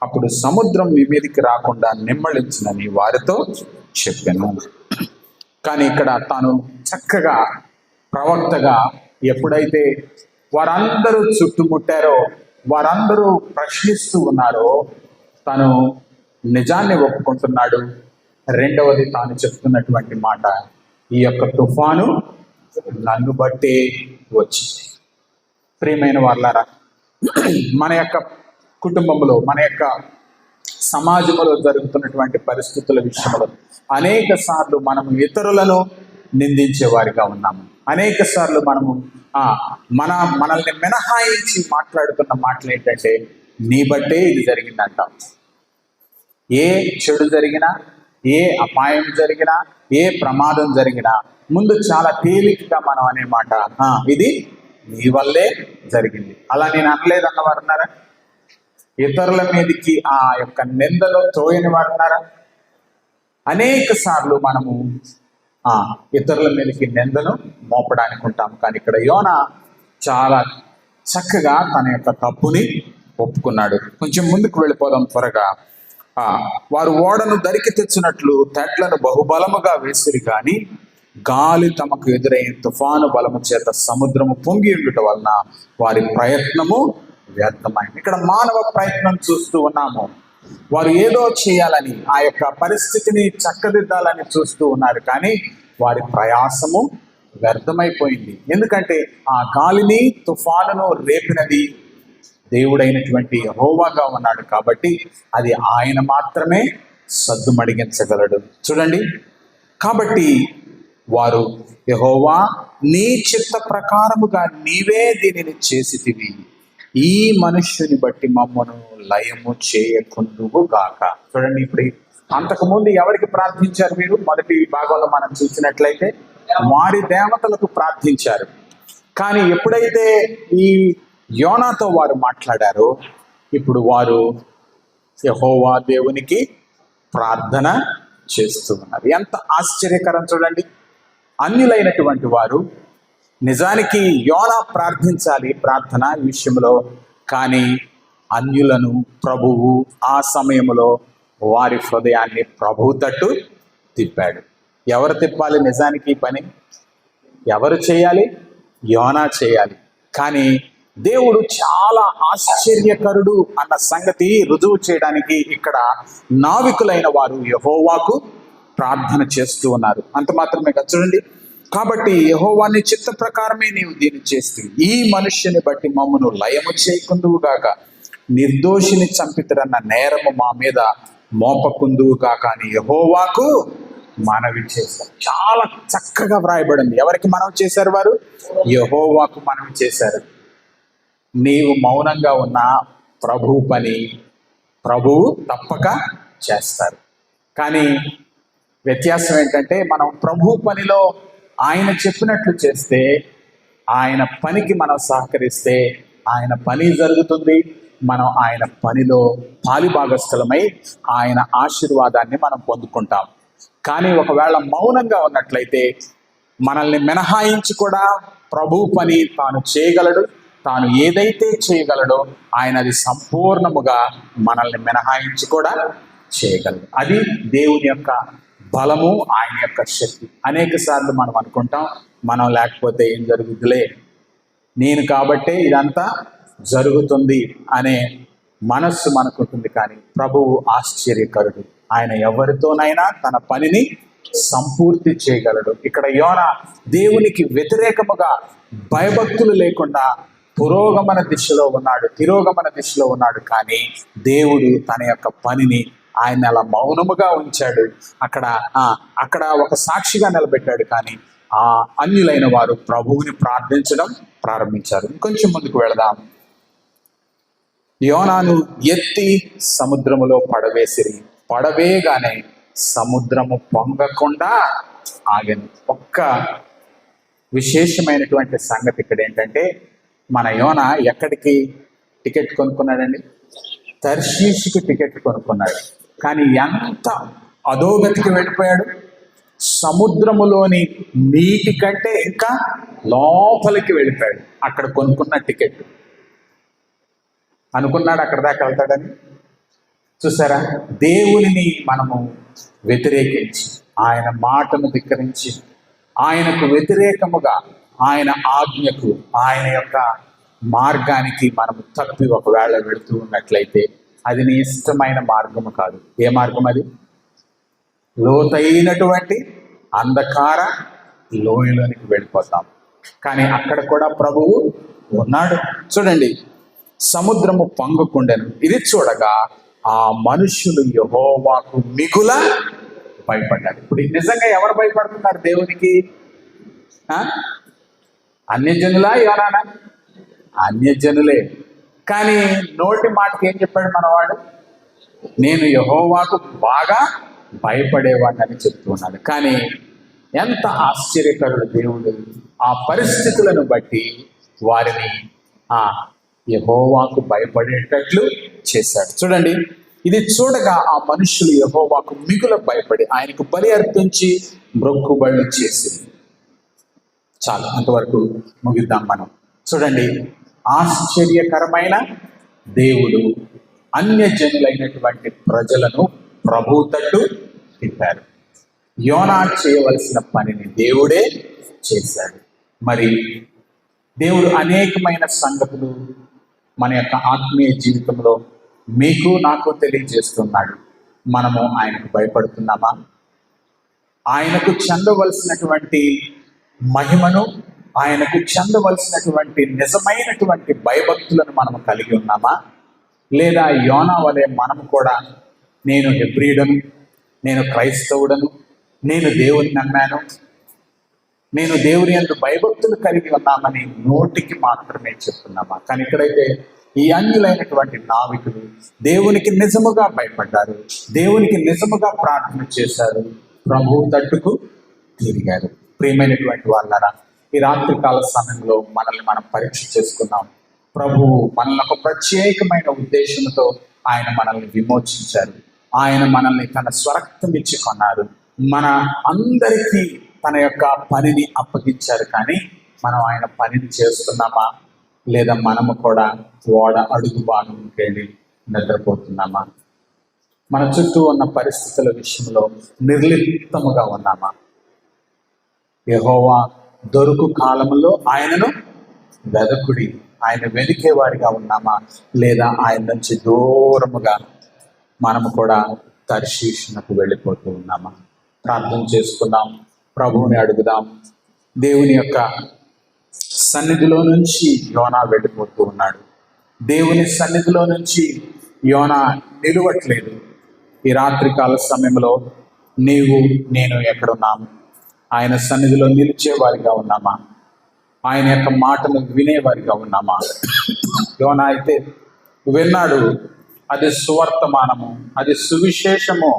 అప్పుడు సముద్రం మీ మీదికి రాకుండా నిమ్మళించినని వారితో చెప్పాను. కానీ ఇక్కడ తాను చక్కగా ప్రవక్తగా ఎప్పుడైతే వారందరూ చుట్టుముట్టారో, వారందరూ ప్రశ్నిస్తూ ఉన్నారో, తను నిజాన్ని ఒప్పుకుంటున్నాడు. రెండవది తాను చెప్తున్నటువంటి మాట, ఈ యొక్క తుఫాను నన్ను బట్టే వచ్చింది. ప్రియమైన వాళ్ళారా, మన యొక్క కుటుంబంలో, మన యొక్క సమాజంలో జరుగుతున్నటువంటి పరిస్థితుల విషయంలో అనేక సార్లు మనము ఇతరులను నిందించే వారిగా ఉన్నాము. అనేక సార్లు మనము మనల్ని మినహాయించి మాట్లాడుతున్న మాటలు ఏంటంటే, నీ బట్టే ఇది జరిగిందంటాం. ఏ చెడు జరిగినా, ఏ అపాయం జరిగినా, ఏ ప్రమాదం జరిగినా ముందు చాలా తేలికగా మనం అనే మాట, ఇది నీ వల్లే జరిగింది. అలా నేను అనలేదన్న వారు ఉన్నారా? ఇతరుల మీదకి ఆ యొక్క నిందలో తోయని వారు ఉన్నారా? అనేక సార్లు మనము ఇతరుల మీదకి నిందను మోపడానికి ఉంటాం. కానీ ఇక్కడ యోనా చాలా చక్కగా తన యొక్క తప్పుని ఒప్పుకున్నాడు. కొంచెం ముందుకు వెళ్ళిపోదాం త్వరగా. వారు ఓడను దరికి తెచ్చినట్లు తెడ్లను బహుబలముగా వేసిరి, కానీ గాలి తమకు ఎదురైన తుఫాను బలము చేత సముద్రము పొంగి ఉండుట వలన వారి ప్రయత్నము వ్యర్థమైంది. ఇక్కడ మానవ ప్రయత్నం చూస్తూ ఉన్నాము. వారు ఏదో చేయాలని, ఆ యొక్క పరిస్థితిని చక్కదిద్దాలని చూస్తూ ఉన్నారు, కానీ వారి ప్రయాసము వ్యర్థమైపోయింది. ఎందుకంటే ఆ గాలిని తుఫానును రేపినది దేవుడైనటువంటి యెహోవాగా ఉన్నాడు కాబట్టి అది ఆయన మాత్రమే సద్దుమడిగించగలడు. చూడండి, కాబట్టి వారు, యెహోవా నీ చిత్త ప్రకారముగా నీవే దీనిని చేసితివి, ఈ మనుష్యుని బట్టి మమ్మను లయము చేయకుందువు గాక. చూడండి, ఇప్పుడు అంతకుముందు ఎవరికి ప్రార్థించారు మీరు? మొదటి భాగంలో మనం చూసినట్లయితే వారి దేవతలకు ప్రార్థించారు. కానీ ఎప్పుడైతే ఈ యోనాతో వారు మాట్లాడారో ఇప్పుడు వారు యెహోవా దేవునికి ప్రార్థన చేస్తూ ఉన్నారు. ఎంత ఆశ్చర్యకరం చూడండి. అన్యులైనటువంటి వారు నిజానికి యోనా ప్రార్థించాలి ప్రార్థన విషయంలో, కానీ అన్యులను ప్రభువు ఆ సమయంలో వారి హృదయాన్ని ప్రభువు తట్టు తిప్పాడు. ఎవరు తిప్పాలి నిజానికి ఈ పని? ఎవరు చేయాలి? యోనా చేయాలి. కానీ దేవుడు చాలా ఆశ్చర్యకరుడు అన్న సంగతి రుజువు చేయడానికి ఇక్కడ నావికులైన వారు యెహోవాకు ప్రార్థన చేస్తూ ఉన్నారు. అంత మాత్రమే కాదు చూడండి. కాబట్టి యెహోవాని చిత్త ప్రకారమే నీవు దీన్ని చేస్తూ ఈ మనుష్యుని బట్టి మమ్మను లయము చేయకుందువుగాక, నిర్దోషిని చంపితరన్న నేరము మా మీద మోపకుందువుగాక అని యెహోవాకు మనవి చేశారు. చాలా చక్కగా వ్రాయబడింది. ఎవరికి మనవి చేశారు? వారు యెహోవాకు మనవి చేశారు. నీవు మౌనంగా ఉన్న ప్రభువు పని ప్రభువు తప్పక చేస్తారు. కానీ వ్యత్యాసం ఏంటంటే, మనం ప్రభు పనిలో ఆయన చెప్పినట్లు చేస్తే, ఆయన పనికి మనం సహకరిస్తే ఆయన పని జరుగుతుంది. మనం ఆయన పనిలో పాలిభాగస్థలమై ఆయన ఆశీర్వాదాన్ని మనం పొందుకుంటాం. కానీ ఒకవేళ మౌనంగా ఉన్నట్లయితే మనల్ని మినహాయించి కూడా ప్రభు పని తాను చేయగలడు. తాను ఏదైతే చేయగలడో ఆయన అది సంపూర్ణముగా మనల్ని మినహాయించి కూడా చేయగలడు. అది దేవుని యొక్క బలము, ఆయన యొక్క శక్తి. అనేక సార్లు మనం అనుకుంటాం, మనం లేకపోతే ఏం జరుగుతులే, నేను కాబట్టే ఇదంతా జరుగుతుంది అనే మనస్సు మనకుంటుంది. కానీ ప్రభువు ఆశ్చర్యకరుడు. ఆయన ఎవరితోనైనా తన పనిని సంపూర్తి చేయగలడు. ఇక్కడ యోనా దేవునికి వ్యతిరేకముగా భయభక్తులు లేకుండా పురోగమన దిశలో ఉన్నాడు, తిరోగమన దిశలో ఉన్నాడు. కానీ దేవుడు తన యొక్క పనిని ఆయన అలా మౌనముగా ఉంచాడు. అక్కడ ఒక సాక్షిగా నిలబెట్టాడు. కానీ ఆ అన్యులైన వారు ప్రభువుని ప్రార్థించడం ప్రారంభించారు. ఇంకొంచెం ముందుకు వెళదాం. యోనాను ఎత్తి సముద్రములో పడవేసిరి, పడవేగానే సముద్రము పొంగకుండా ఆగని. ఒక్క విశేషమైనటువంటి సంగతి ఇక్కడ ఏంటంటే, మన యోనా ఎక్కడికి టికెట్ కొనుక్కున్నాడండి? తర్షీషుకి టికెట్ కొనుక్కున్నాడు. కానీ ఎంత అధోగతికి వెళ్ళిపోయాడు. సముద్రములోని నీటి కంటే ఇంకా లోపలికి వెళ్ళిపోయాడు. అక్కడ కొనుక్కున్న టికెట్ అనుకున్నాడు అక్కడ దాకా వెళ్తాడని. చూసారా, దేవునిని మనము వ్యతిరేకించి, ఆయన మాటను ధిక్కరించి, ఆయనకు వ్యతిరేకముగా ఆయన ఆజ్ఞకు, ఆయన యొక్క మార్గానికి మనము తప్పి ఒకవేళ వెళుతూ ఉన్నట్లయితే అది నీ ఇష్టమైన మార్గము కాదు. ఏ మార్గం అది? లోతైనటువంటి అంధకార లోయలోనికి వెళ్ళిపోతాం. కానీ అక్కడ కూడా ప్రభువు ఉన్నాడు. చూడండి, సముద్రము పొంగకుండెను. ఇది చూడగా ఆ మనుష్యులు యెహోవాకు మిగుల భయపడ్డారు. ఇప్పుడు నిజంగా ఎవరు భయపడుతున్నారు దేవునికి? అన్యజనులా యోనానా? అన్యజనులే. కానీ నోటి మాటకి ఏం చెప్పాడు మనవాడు? నేను యెహోవాకు బాగా భయపడేవాడిని అని చెప్తూ ఉన్నాడు. కానీ ఎంత ఆశ్చర్యకరుడు దేవుడు! ఆ పరిస్థితులను బట్టి వారిని యెహోవాకు భయపడేటట్లు చేశాడు. చూడండి, ఇది చూడగా ఆ మనుషులు యెహోవాకు మిగుల భయపడి ఆయనకు బలి అర్పించి మ్రొక్కుబళ్ళు చేసింది. చాలు, అంతవరకు ముగిద్దాం మనం. చూడండి, ఆశ్చర్యకరమైన దేవుడు అన్యజనులైనటువంటి ప్రజలను ప్రభువు తట్టు తిప్పారు. యోనా చేయవలసిన పనిని దేవుడే చేశాడు. మరి దేవుడు అనేకమైన సంగతులు మన యొక్క ఆత్మీయ జీవితంలో మీకు నాకు తెలియజేస్తున్నాడు. మనము ఆయనకు భయపడుతున్నామా? ఆయనకు చెందవలసినటువంటి మహిమను, ఆయనకు చెందవలసినటువంటి నిజమైనటువంటి భయభక్తులను మనము కలిగి ఉన్నామా? లేదా యోనా వలె మనము కూడా నేను హెబ్రీయుడను, నేను క్రైస్తవుడను, నేను దేవుని నమ్మాను, నేను దేవుని యందు భయభక్తులు కలిగి ఉన్నామని నోటికి మాత్రమే చెప్తున్నామా? కానీ ఇక్కడైతే ఈ అన్యులైనటువంటి నావికులు దేవునికి నిజముగా భయపడ్డారు, దేవునికి నిజముగా ప్రార్థన చేశారు, ప్రభువు తట్టుకు తిరిగారు. ప్రియమైనటువంటి వాళ్ళారా, ఈ రాత్రికాల సమయంలో మనల్ని మనం పరీక్ష చేసుకున్నాం. ప్రభువు మనల్ని ఒక ప్రత్యేకమైన ఉద్దేశంతో ఆయన మనల్ని విమోచించారు. ఆయన మనల్ని తన స్వరక్తం ఇచ్చి కొన్నారు. మన అందరికీ తన యొక్క పనిని అప్పగించారు. కానీ మనం ఆయన పనిని చేస్తున్నామా, లేదా మనము కూడా ఓడ అడుగు భాగంకెళ్ళి నిద్రపోతున్నామా? మన చుట్టూ ఉన్న పరిస్థితుల విషయంలో నిర్లిప్తముగా ఉన్నామా? యెహోవా దొరుకు కాలంలో ఆయనను వెదకుడి, ఆయన వెలికే వారిగా ఉన్నామా, లేదా ఆయన నుంచి దూరముగా మనము కూడా తర్షీషునకు వెళ్ళిపోతూ ఉన్నామా? ప్రార్థన చేసుకుందాం, ప్రభువుని అడుగుదాం. దేవుని యొక్క సన్నిధిలో నుంచి యోనా వెళ్ళిపోతూ ఉన్నాడు. దేవుని సన్నిధిలో నుంచి యోనా నిలవట్లేదు. ఈ రాత్రికాల సమయంలో నీవు నేను ఎక్కడున్నాము? ఆయన సన్నిధిలో నిలిచేవారిగా ఉన్నామా? ఆయన యొక్క మాటను వినేవారిగా ఉన్నామా? యోనా అయితే విన్నాడు, అది సువర్తమానము, అది సువిశేషము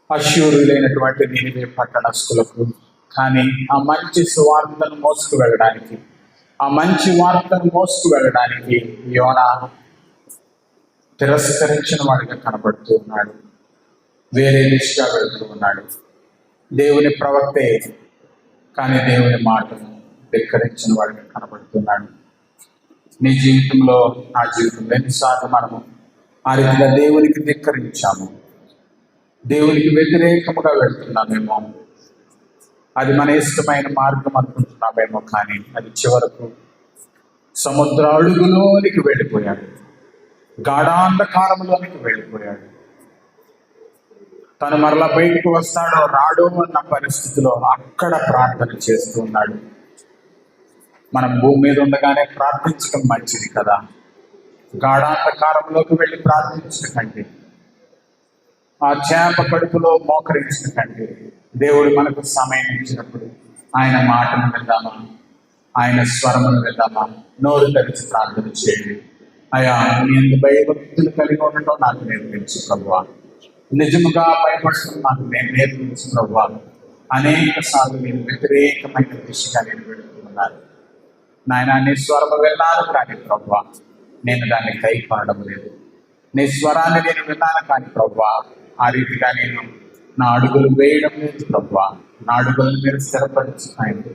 అశ్షూరులైనటువంటి నినివే పట్టణస్థులకు. కానీ ఆ మంచి సువార్తను మోసుకు వెళ్ళడానికి, ఆ మంచి వార్తను మోసుకు వెళ్ళడానికి యోనా తిరస్కరించిన వాడిగా కనబడుతూ ఉన్నాడు. వేరే దిశగా వెళ్తూ ఉన్నాడు. దేవుని ప్రవక్తే, కానీ దేవుని మాటను ధిక్కరించిన వాడిగా కనబడుతున్నాడు. నీ జీవితంలో, నా జీవితంలో ఎన్నిసార్లు మనము ఆ రీతిగా దేవునికి ధిక్కరించాము, దేవునికి వ్యతిరేకముగా వెళ్తున్నామేమో, అది మన ఇష్టమైన మార్గం అనుకుంటున్నామేమో, కానీ అది చివరకు సముద్ర అడుగులోనికి వెళ్ళిపోయాడు, గాఢాంధకారంలోనికి వెళ్ళిపోయాడు. తను మరలా బయటకు వస్తాడో రాడో అన్న పరిస్థితిలో అక్కడ ప్రార్థన చేస్తూ ఉన్నాడు. మనం భూమి మీద ఉండగానే ప్రార్థించడం మంచిది కదా. గాఢాంధకారంలోకి వెళ్ళి ప్రార్థించడం కంటే, ఆ చేప కడుపులో మోకరించడం కంటే, దేవుడు మనకు సమయం ఇచ్చినప్పుడు ఆయన మాటను విందామా, ఆయన స్వరమును విందామా? నోరు తెరిచి ప్రార్థన చేయండి. అయా, నీ భయభక్తులు కలిగి ఉండటం నాకు నేర్పించు ప్రభువా, నిజముగా భయపడటం నాకు నేను నేర్పించు ప్రభువా. అనేక సార్లు నేను వ్యతిరేకమైన దిశగా నేను వెళుతున్నాను నాయన. నీ స్వరము విన్నాను కానీ ప్రభువా, నేను దాన్ని కైకొనడం లేదు. నీ స్వరాన్ని నేను విన్నాను కానీ ప్రభువా, ఆ రీతిగా నేను నా అడుగులు వేయడం లేదు ప్రభువా. నా అడుగులను మీరు స్థిరపరుచున్నాయండి.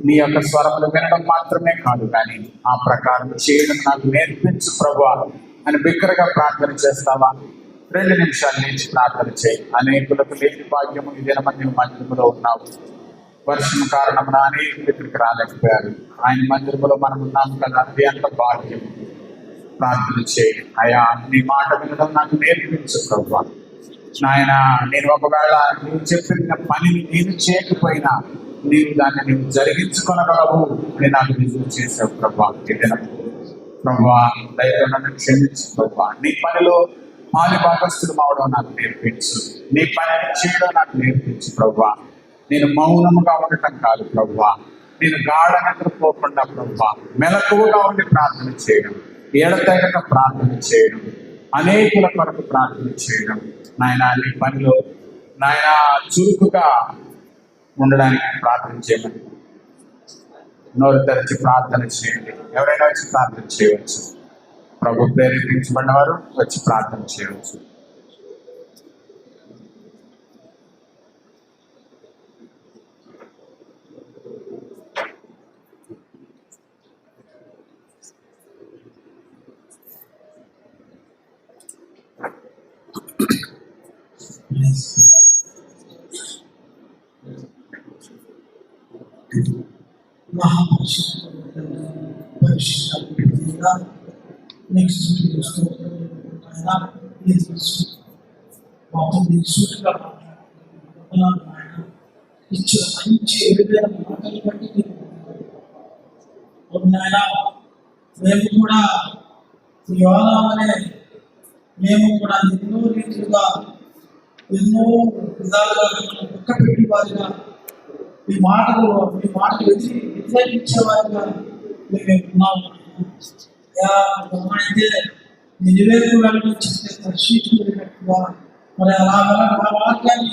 నీ యొక్క స్వరములు వినడం మాత్రమే కాదు, కానీ ఆ ప్రకారం చేయడం నాకు నేర్పించు ప్రభువా అని బిగ్గరగా ప్రార్థన చేస్తావా? 2 నిమిషాలు నుంచి ప్రార్థన చేయి. అనేకులకు లేని భాగ్యము ఈ దినమంది మందిరములో ఉన్నావు. వర్షం కారణమున అనేకులు ఇక్కడికి రాలేకపోయారు. ఆయన మందిరములో మనం ఉన్నాము కదా, అది అంత భాగ్యం. ప్రార్థన చేయి. అయా, నీ మాట వినడం నాకు నేర్పించు ప్రభువా. నాయన, నేను ఒకవేళ నువ్వు చెప్పిన పనిని నేను చేయకపోయినా నీవు దాన్ని నీవు జరిగించుకొనగలవు అని నాకు రుజువు చేసావు ప్రభువా. ప్రభువా, దయతో నన్ను క్షమించు ప్రభువా. నీ పనిలో పాలి భాగస్థులు అవడం నాకు నేర్పించు. నీ పనిని చేయడం నాకు నేర్పించు ప్రభువా. నేను మౌనముగా ఉండటం కాదు ప్రభువా, నేను గాఢ నిద్రపోకుండా ప్రభువా మెలకువగా ఉండి ప్రార్థన చేయడం, ఏడతెగక ప్రార్థన చేయడం, అనేకుల కొరకు ప్రార్థన చేయడం. నాయన, నీ పనిలో నాయన చురుకుగా ఉండడానికి ప్రార్థన చేయమని నోరు తెరిచి ప్రార్థన చేయండి. ఎవరైనా వచ్చి ప్రార్థన చేయవచ్చు. ప్రభు ప్రేరేపించబడిన వారు వచ్చి ప్రార్థన చేయవచ్చు. ఇచ్చిన మంచి ఎదురైన మాటలు బట్టి మేము కూడా యోనామనే మేము కూడా ఎన్నో రీతిగా ఎన్నో విధాలుగా ఒక్క పెట్టి వారిగా మీ మాటలు వ్యతిరేకించే వారిగా మేము ఉన్నాము. అయితే నివేదిక వెళ్ళడం చెప్తే పరిశీలించినట్టుగా మరి అలా ఆ మార్గాన్ని